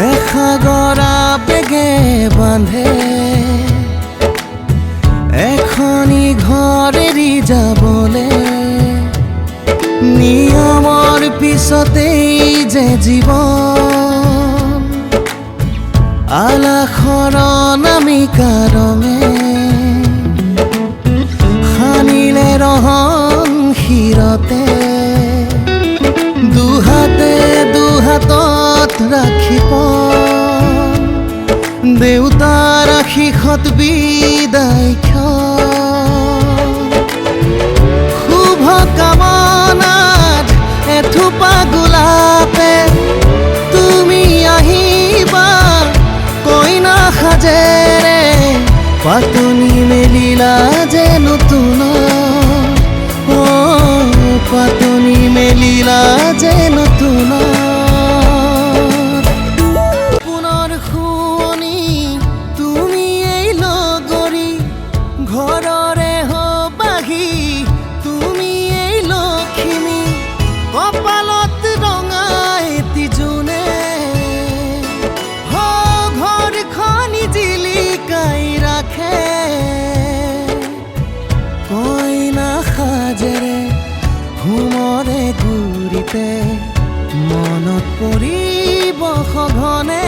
এসাগৰা বেগে বান্ধে এখনি ঘৰ এৰি যাবলে নিয়মৰ পিছতেই যে জীৱন আলাসৰ নামিকা ৰঙে সানিলে ৰহন শিৰতে দুহাতত ৰাখি পন দেউতাৰ আশীষত বিদায় শুভ কামনাত এথোপা গোলাপে তুমি আহিবা কইনা সাজেৰে পাতনি মেলিলা যে নতুন পাতনি মেলিলা যে নতুন পুনৰ শুৱনি তুমি এই লগৰী ঘৰৰে হবাহি তুমি এই লখিমী কপালত ৰঙা এটি জোনে ঘৰখনি জিলিকাই ৰাখে কইনা সাজেৰে ঘুমৰে গুৰিতে মনত পৰিব সঘনে